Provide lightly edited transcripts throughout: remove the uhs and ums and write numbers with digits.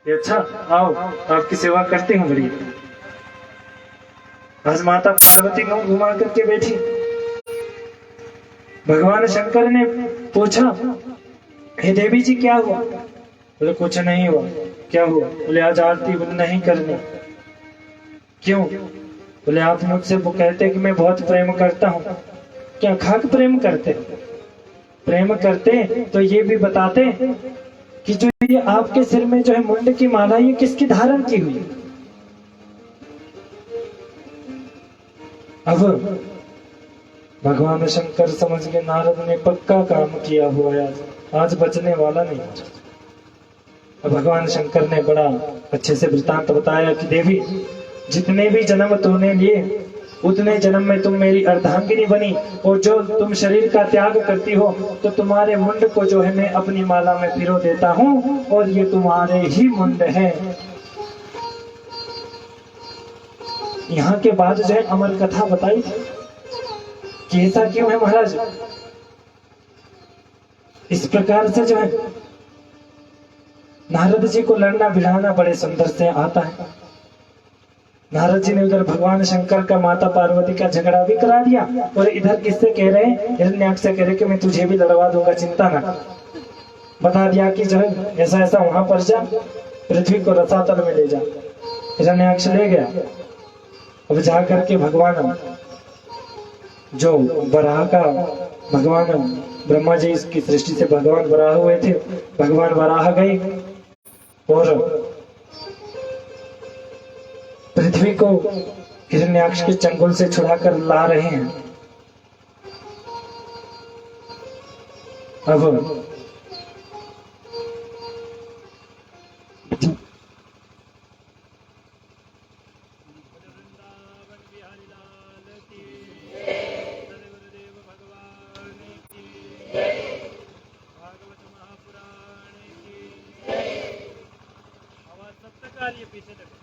ये अच्छा, आओ आपकी सेवा करते हूँ। बड़ी आज माता पार्वती को घुमा करके बैठी। भगवान शंकर ने पूछा, हे देवी जी क्या हुआ? बोले कुछ नहीं हुआ। क्या हुआ? बोले आज आरती नहीं करनी। क्यों? बोले आप मुझसे वो कहते कि मैं बहुत प्रेम करता हूँ। क्या खाक प्रेम करते? प्रेम करते तो ये भी बताते कि जो ये आपके सिर में जो है मुंड की माला, ये किसकी धारण की हुई? अब भगवान शंकर समझ गए नारद ने पक्का काम किया हुआ है, आज बचने वाला नहीं। अब भगवान शंकर ने बड़ा अच्छे से वृतांत बताया कि देवी, जितने भी जन्म तूने लिए उतने जन्म में तुम मेरी अर्धांगिनी बनी, और जो तुम शरीर का त्याग करती हो तो तुम्हारे मुंड को जो है मैं अपनी माला में पिरो देता हूँ, और ये तुम्हारे ही मुंड है। यहाँ के बाद जो है अमर कथा बताई कि ऐसा क्यों है महाराज। इस प्रकार से जो है नारद जी को लड़ना भिड़ाना बड़े सुंदर से आता है। नारद जी ने उधर भगवान शंकर का माता पार्वती का झगड़ा भी करा दिया, और इधर किससे कह रहे हैं? हिरण्याक्ष से कह रहे कि मैं तुझे भी लड़वा दूंगा, चिंता ना। बता दिया कि जो है ऐसा ऐसा वहां पर जा, पृथ्वी को रसातल में ले जा। हिरण्याक्ष ले गया। अब जा करके भगवान जो वराह का, भगवान ब्रह्मा जी की सृष्टि से भगवान वराह हुए थे, भगवान वराह गए और पृथ्वी को हिरण्याक्ष के चंगुल से छुड़ाकर ला रहे हैं। अब पीछे देखो।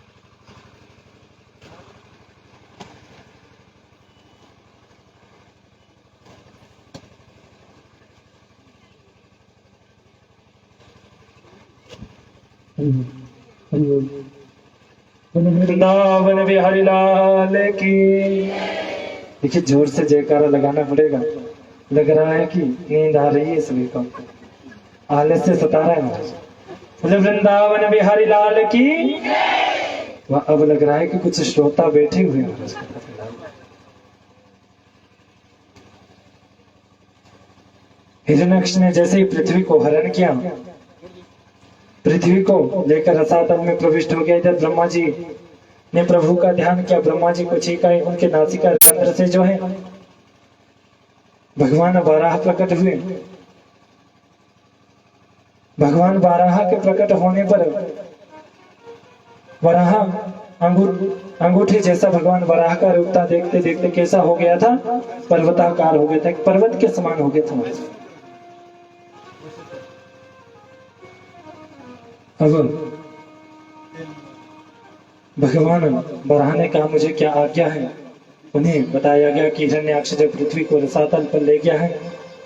वृंदावन बिहारी लाल की। देखिए जोर से जयकारा लगाना पड़ेगा। लग रहा है कि नींद आ रही है सभी को, आलस से सता रहा है महाराज। वृंदावन बिहारी लाल की। अब लग रहा है कि कुछ श्रोता बैठे हुए हैं। हिरण्याक्ष ने जैसे ही पृथ्वी को हरण किया, पृथ्वी को लेकर रसातल में प्रविष्ट हो गया। इधर ब्रह्मा जी ने प्रभु का ध्यान किया, ब्रह्मा जी को छीका, उनके नासिका रंध्र से जो है भगवान बाराह प्रकट हुए। भगवान बाराह के प्रकट होने पर वराह अंगूठे जैसा भगवान वराह का रूप था। देखते देखते कैसा हो गया था? पर्वताकार हो गया था, पर्वत के समान हो गया था। अब भगवान वराह ने कहा मुझे क्या आज्ञा है? उन्हें बताया गया कि हिरण्याक्ष जो पृथ्वी को रसातल पर ले गया है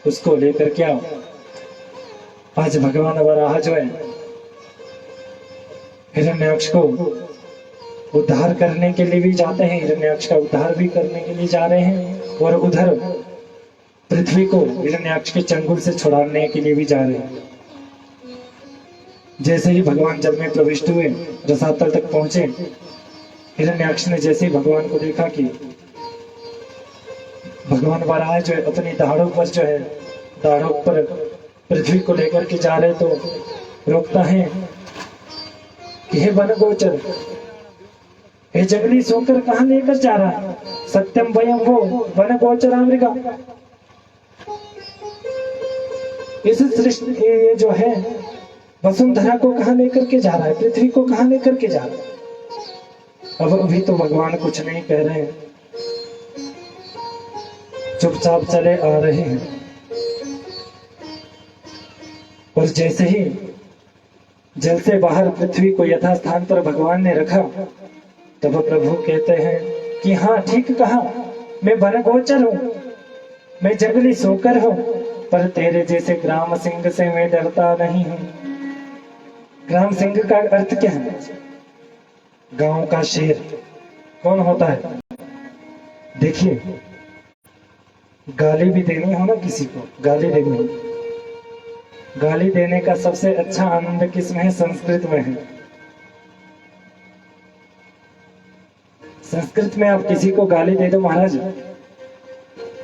उसको लेकर के आओ। आज भगवान वराह जो है हिरण्याक्ष को उद्धार करने के लिए भी जाते हैं, हिरण्याक्ष का उद्धार भी करने के लिए जा रहे हैं, और उधर पृथ्वी को हिरण्याक्ष के चंगुल से छुड़ाने के लिए भी जा रहे हैं। जैसे ही भगवान जल में प्रविष्ट हुए, रसातल तक पहुंचे, हिरण्याक्ष ने जैसे ही भगवान को देखा कि भगवान वराह जो है अपनी दाढ़ों पर जो है दाढ़ों पर पृथ्वी को लेकर के जा रहे, तो रोकता है कि हे वन गोचर, हे जंगली सोकर कहां लेकर जा रहा है? सत्यम वयम वो वन गोचर अमृगा। इस सृष्टि ये जो है वसुंधरा को कहां लेकर के जा रहा है? पृथ्वी को कहां लेकर के जा रहा है? अब अभी तो भगवान कुछ नहीं कह रहे हैं, चुपचाप चले आ रहे हैं। और जैसे ही जल से बाहर पृथ्वी को यथास्थान पर भगवान ने रखा, तब प्रभु कहते हैं कि हाँ ठीक कहा, मैं वन गोचर हूँ, मैं जंगली सोकर हूँ, पर तेरे जैसे ग्राम सिंह से मैं डरता नहीं हूँ। ग्राम सिंह का अर्थ क्या है? गांव का शेर कौन होता है? देखिए, गाली भी देनी हो ना किसी को, गाली देनी हो, गाली देने का सबसे अच्छा आनंद किस में है? संस्कृत में है। संस्कृत में आप किसी को गाली दे दो महाराज,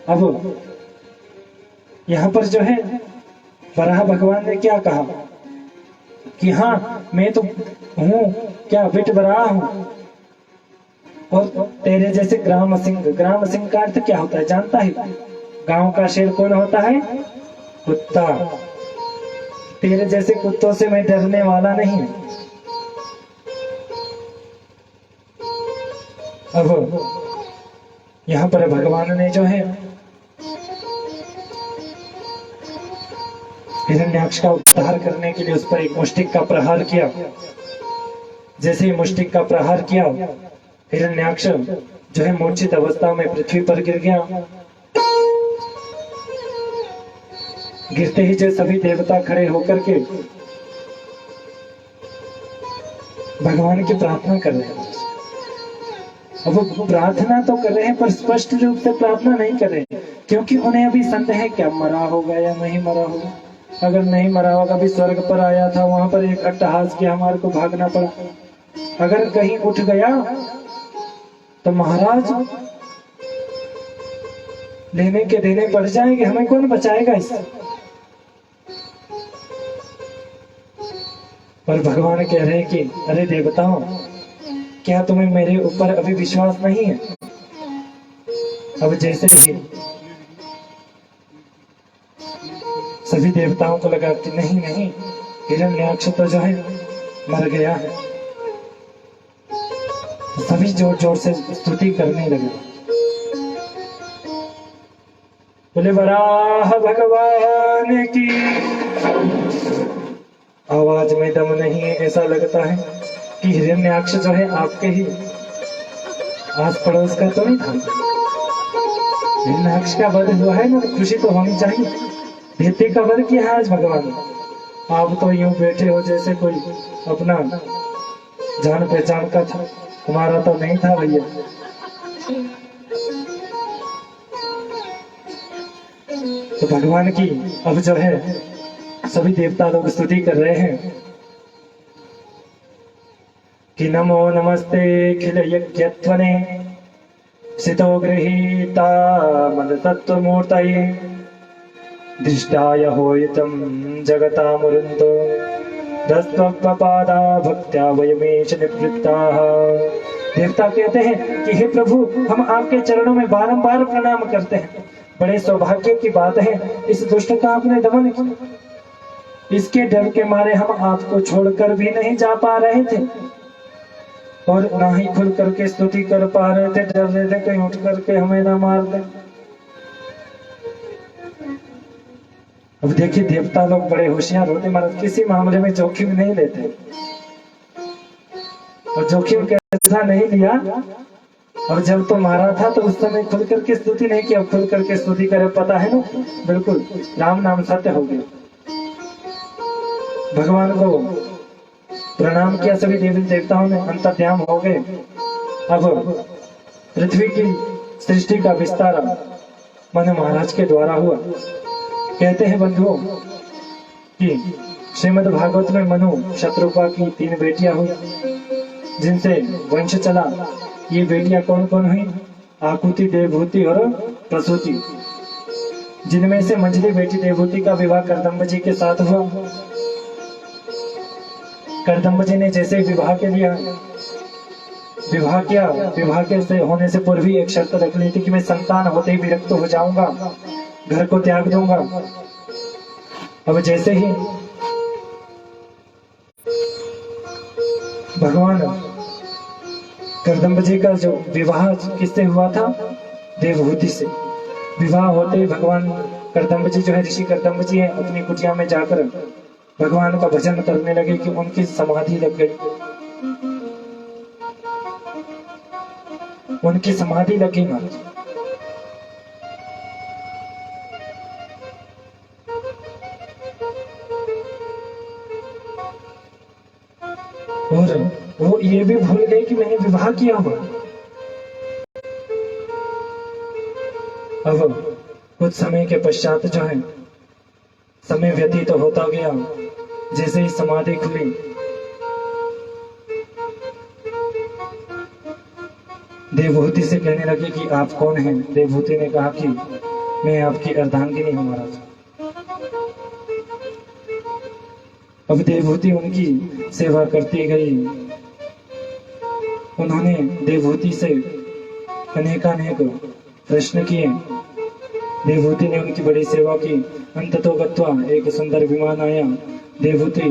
अब यहाँ पर जो है वराह भगवान ने क्या कहा कि हाँ मैं तो हूं क्या विट वराह हूं, और तेरे जैसे ग्राम सिंह, ग्राम सिंह का अर्थ क्या होता है जानता है? गांव का शेर कौन होता है? कुत्ता। तेरे जैसे कुत्तों से मैं डरने वाला नहीं। अब यहाँ पर भगवान ने जो है हिरण्याक्ष का उद्धार करने के लिए उस पर एक मुष्टिक का प्रहार किया। जैसे ही मुष्टिक का प्रहार किया, हिरण्याक्ष जो है मूर्छित अवस्था में पृथ्वी पर गिर गया। गिरते ही जो सभी देवता खड़े होकर के भगवान की प्रार्थना कर रहे हैं। अब वो प्रार्थना तो कर रहे हैं पर स्पष्ट रूप से प्रार्थना नहीं कर रहे हैं, क्योंकि उन्हें अभी संदेह है क्या मरा होगा या नहीं मरा होगा। अगर नहीं मरा होगा, अभी स्वर्ग पर आया था, वहां पर एक अट्टहास किया, हमारे को भागना पड़ा। अगर कहीं उठ गया तो महाराज लेने के देने पड़ जाएंगे, हमें कौन बचाएगा इससे। पर भगवान कह रहे हैं कि अरे देवताओं, क्या तुम्हें मेरे ऊपर अभी विश्वास नहीं है? अब जैसे ही सभी देवताओं को लगा कि नहीं नहीं, हिरण्याक्ष तो जो है मर गया है, सभी जोर जोर से स्तुति करने लगे। बोले वराह भगवान की। आवाज में दम नहीं है, ऐसा लगता है कि हिरण्याक्ष जो है आपके ही आस पड़ोस का तो नहीं था। हिरण्याक्ष का वध हुआ है ना, तो खुशी तो होनी चाहिए। दैत्य का वध किया है आज भगवान। आप तो यूं बैठे हो जैसे कोई अपना जान पहचान का था, हमारा तो नहीं था भैया। तो भगवान की अब जो है सभी देवता लोग स्तुति कर रहे हैं कि नमो नमस्ते खिल यज्ञत्वने सितो गृहीता मद तत्वमूर्तये दृष्टाय होयितं जगतामुरुन्तो दस्त्वपादा भक्त्या वयमेष निवृत्ताः। देवता कहते हैं कि हे प्रभु, हम आपके चरणों में बारंबार प्रणाम करते हैं। बड़े सौभाग्य की बात है, इस दुष्ट का आपने दमन किया। इसके डर के मारे हम आपको छोड़कर भी नहीं जा पा रहे थे, और ना ही खुल करके स्तुति कर पा रहे थे, डर रहे थे कहीं उठ करके हमें ना मार दे। अब देखिए, देवता लोग बड़े होशियार होते महाराज, किसी मामले में जोखिम नहीं लेते। और जोखिम कैसा नहीं लिया, और जब तो मारा था तो उस समय खुल करके स्तुति नहीं किया, खुल करके स्तुति करे, पता है ना, बिल्कुल राम नाम सत्य हो गया। भगवान को प्रणाम किया, सभी देवी देवताओं ने अंतर्ध्यान हो गए। अब पृथ्वी की सृष्टि का विस्तार मनु महाराज के द्वारा हुआ। कहते हैं बंधुओं कि श्रीमद् भागवत में मनु शत्रुपा की 3 बेटियां हुई, जिनसे वंश चला। ये बेटियां कौन कौन हुई? आकुति, देवभूति और प्रसूति। जिनमें से मंझली बेटी देवभूति का विवाह करदम्ब जी के साथ हुआ। करदम्ब जी ने जैसे विवाह के लिए विवाह किया, विवाह के से होने से पूर्व ही एक शर्त रख ली थी कि मैं संतान होते ही विरक्त हो जाऊंगा, घर को त्याग दूंगा। अब जैसे ही भगवान करदम्ब जी का जो विवाह किससे हुआ था? देवभूति से। विवाह होते ही भगवान करदम्ब जी जो है, ऋषि करदम्ब जी है, अपनी कुटिया में जाकर भगवान का भजन करने लगे कि उनकी समाधि लग गई। उनकी समाधि लगी महाराज। और वो ये भी भूल गए कि मैंने विवाह किया हुआ। अब कुछ समय के पश्चात जो है समय व्यतीत होता गया, जैसे ही समाधि खुली देवभूति से कहने लगे कि आप कौन हैं। देवभूति ने कहा कि मैं आपकी अर्धांगिनी हूं महाराज। अब देवभूति उनकी सेवा करती गई। उन्होंने देवभूति से अनेकानेक प्रश्न किए। देवभूति ने उनकी बड़ी सेवा की। अंततोगत्वा एक सुंदर विमान आया। देवभूति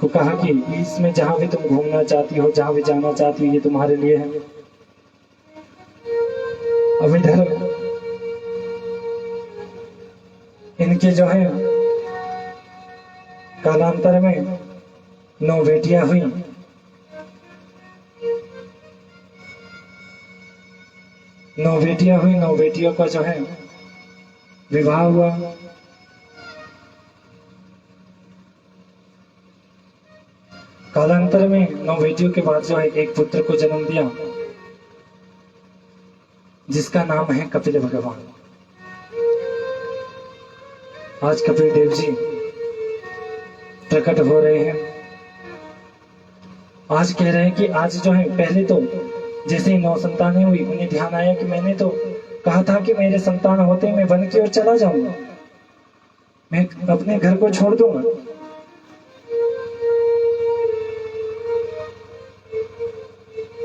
को कहा कि इसमें जहां भी तुम घूमना चाहती हो, जहां भी जाना चाहती हो, ये तुम्हारे लिए है। अब इधर इनके जो है कालांतर में 9 बेटियां हुई। 9 बेटियां हुई। 9 बेटियों का जो है विवाह हुआ। कालांतर में 9 बेटियों के बाद जो है एक पुत्र को जन्म दिया, जिसका नाम है कपिल भगवान। आज कपिल देव जी प्रकट हो रहे हैं। आज कह रहे हैं कि आज जो है, पहले तो जैसे ही 9 संतानें हुई, उन्हें ध्यान आया कि मैंने तो कहा था कि मेरे संतान होते मैं वन की ओर चला जाऊंगा, मैं अपने घर को छोड़ दूंगा।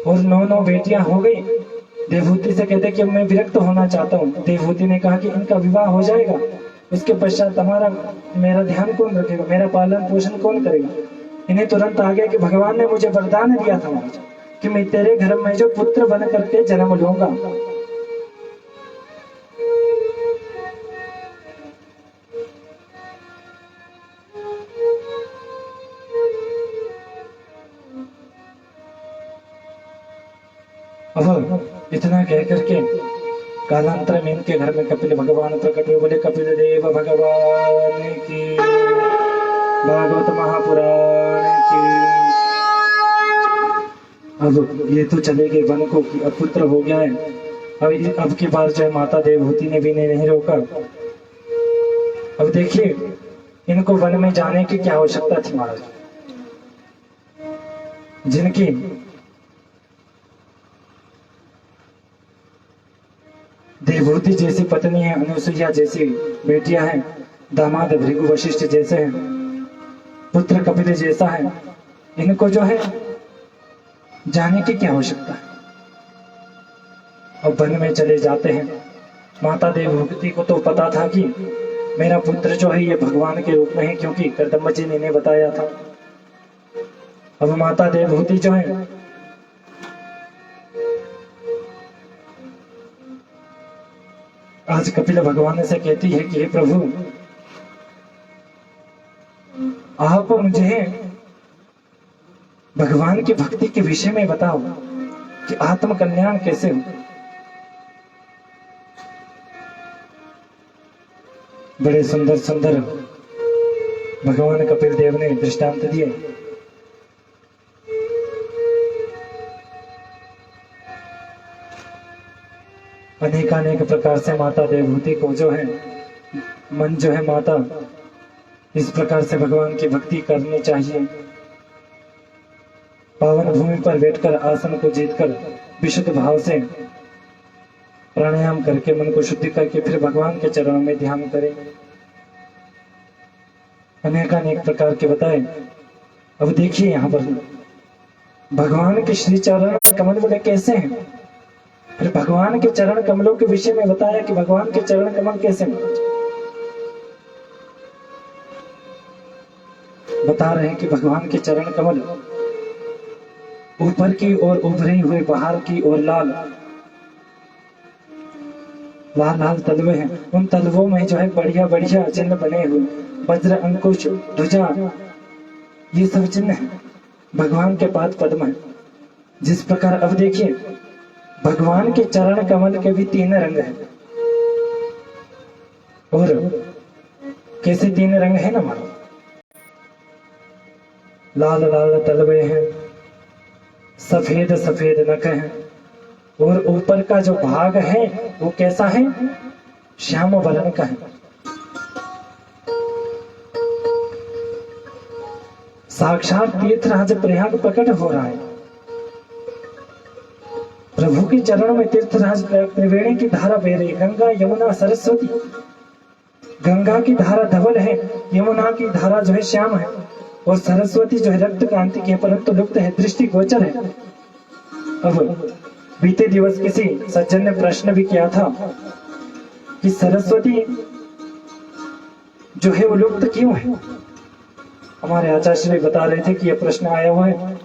और 9 बेटियां हो गई। देवभूति से कहते कि अब मैं विरक्त होना चाहता हूँ। देवभूति ने कहा कि इनका विवाह हो जाएगा, उसके पश्चात हमारा मेरा ध्यान कौन रखेगा, मेरा पालन पोषण कौन करेगा। इन्हें तुरंत आ गया कि भगवान ने मुझे वरदान दिया था कि मैं तेरे घर में जो पुत्र बन करके जन्म लूंगा। अब इतना कह करके कालांतर में इनके घर में कपिल भगवान प्रकट हुए। बोले कपिल देव भगवान की, भागवत महापुराण की। अब ये तो चले गए वन को कि अब पुत्र हो गया है। अब की बार जो है माता देवभूति ने भी नहीं रोका। अब देखिए इनको वन में जाने की क्या आवश्यकता थी महाराज। जिनकी देवभूति जैसी पत्नी है, अनुसुईया जैसी बेटियां हैं, दामाद भृगु वशिष्ठ जैसे हैं, पुत्र कपिल जैसा है, इनको जो है जाने की क्या आवश्यकता है। अब वन में चले जाते हैं। माता देवभूति को तो पता था कि मेरा पुत्र जो है ये भगवान के रूप में है, क्योंकि कर्दम जी ने इन्हें बताया था। अब माता देवभूति जो है आज कपिल भगवान से कहती है कि हे प्रभु, आप मुझे भगवान की भक्ति के विषय में बताओ कि आत्म कल्याण कैसे हो। बड़े सुंदर सुंदर भगवान कपिल देव ने दृष्टांत दिए। अनेकानेक प्रकार से माता देवभूति को जो है मन जो है माता इस प्रकार से भगवान की भक्ति करनी चाहिए। पावन भूमि पर बैठकर आसन को जीतकर विशुद्ध भाव से प्राणायाम करके मन को शुद्ध करके फिर भगवान के चरणों में ध्यान करें। अनेकानेक प्रकार के बताए। अब देखिए यहाँ पर भगवान के श्री चरण कमल बोले कैसे हैं। फिर भगवान के चरण कमलों के विषय में बताया कि भगवान के चरण कमल कैसे हैं। बता रहे हैं कि भगवान के चरण कमल ऊपर की ओर उभरे हुए, बाहर की ओर लाल लाल तलवे हैं। उन तलवों में जो है बढ़िया बढ़िया चिन्ह बने हुए, वज्र, अंकुश, ध्वजा, ये सब चिन्ह है। भगवान के पाद पद्म है। जिस प्रकार अब देखिए भगवान के चरण कमल के भी 3 रंग हैं। और कैसे 3 रंग है ना हमारा। लाल लाल तलवे हैं, सफेद सफेद नख हैं, और ऊपर का जो भाग है वो कैसा है? श्याम वर्ण का है। साक्षात तीर्थराज प्रयाग प्रकट हो रहा है। प्रभु के चरणों में तीर्थराज त्रिवेणी की धारा बह रही, गंगा यमुना सरस्वती। गंगा की धारा धवल है, यमुना की धारा जो है श्याम है, और सरस्वती जो है रक्त कांति की है, परंतु लुप्त है, दृष्टि गोचर है। अब बीते दिवस किसी सज्जन ने प्रश्न भी किया था कि सरस्वती जो है वो लुप्त क्यों है। हमारे आचार्य श्री बता रहे थे कि यह प्रश्न आया हुआ है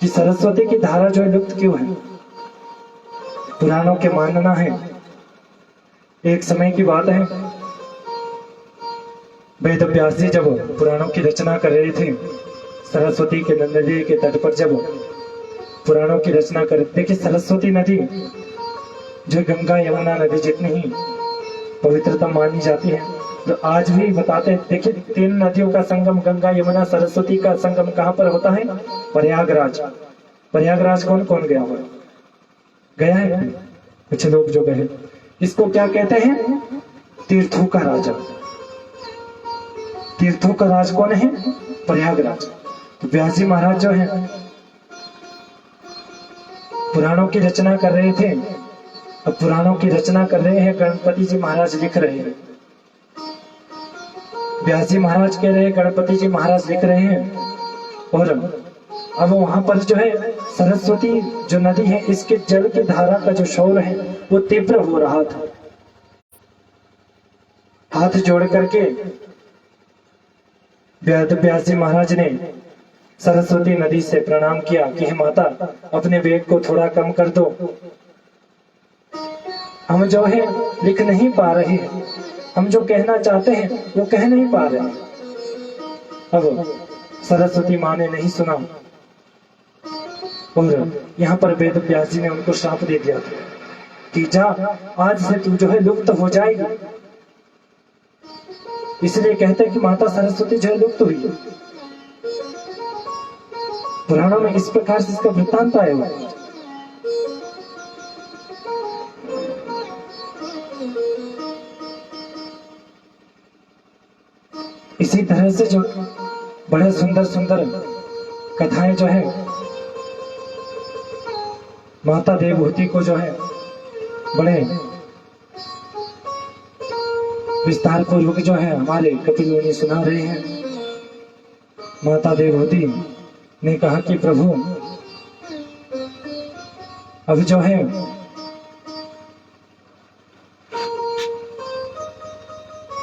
कि सरस्वती की धारा जो है लुप्त क्यों है। पुराणों के मानना है, एक समय की बात है, वेद व्यास जी जब पुराणों की रचना कर रहे थे, सरस्वती के नदी के तट पर जब पुराणों की रचना कर रहे थे कि सरस्वती नदी जो गंगा यमुना नदी जितनी ही पवित्रतम मानी जाती है, तो आज भी बताते हैं। देखिए, 3 नदियों का संगम गंगा यमुना सरस्वती का संगम कहाँ पर होता है? प्रयागराज। प्रयागराज कौन कौन गया हुआ? गया है कुछ लोग जो गए। इसको क्या कहते हैं? तीर्थों का राजा। तीर्थों का राज कौन है? प्रयागराज। तो व्यास जी महाराज जो है पुराणों की रचना कर रहे थे। अब पुराणों की रचना कर रहे हैं, गणपति जी महाराज लिख रहे हैं। व्यास जी महाराज कह रहे हैं, गणपति जी महाराज लिख रहे हैं, और अब वहां पर जो है सरस्वती जो नदी है, इसके जल की धारा का जो शोर है वो तीव्र हो रहा था। हाथ जोड़ करके व्यास जी महाराज ने सरस्वती नदी से प्रणाम किया कि हे माता, अपने वेग को थोड़ा कम कर दो, हम जो है लिख नहीं पा रहे, हम जो कहना चाहते हैं वो कह नहीं पा रहे। अब सरस्वती माँ ने नहीं सुना, और यहाँ पर वेद व्यास जी ने उनको श्राप दे दिया कि जा, आज से तू जो है लुप्त हो जाएगी। इसलिए कहते हैं कि माता सरस्वती जो है लुप्त हुई है। पुराणों में इस प्रकार से इसका वृत्तांत आया हुआ है। इसी तरह से जो बड़े सुंदर सुंदर कथाएं जो है माता देवहूति को जो है बड़े विस्तार पूर्वक जो है हमारे कपिल मुनि सुना रहे हैं। माता देवहूति ने कहा कि प्रभु, अब जो है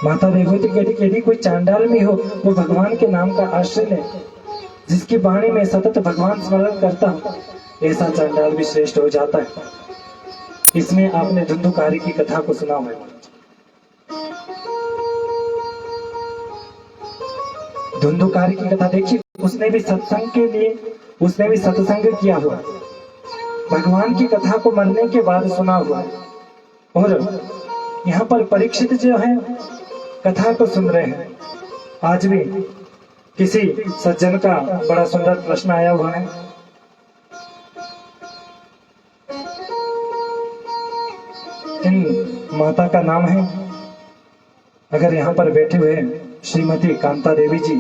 माता देवहूति कहती कोई चांडाल में हो, वो भगवान के नाम का आश्रय ले, जिसकी वाणी में सतत भगवान स्मरण करता हो, ऐसा चांडाल भी श्रेष्ठ हो जाता है। इसमें आपने धुंधुकारी की कथा को सुना होगा। धुंधुकारी की कथा देखिए, उसने भी सत्संग के लिए, उसने भी सत्संग किया हुआ, भगवान की कथा को मरने के बाद सुना हुआ। और यहाँ पर परीक्षित जो है कथा को सुन रहे हैं। आज भी किसी सज्जन का बड़ा सुंदर प्रश्न आया हुआ है। इन माता का नाम है, अगर यहाँ पर बैठे हुए श्रीमती कांता देवी जी,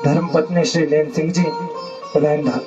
धर्मपत्नी श्री लेन सिंह जी, पलायनधार।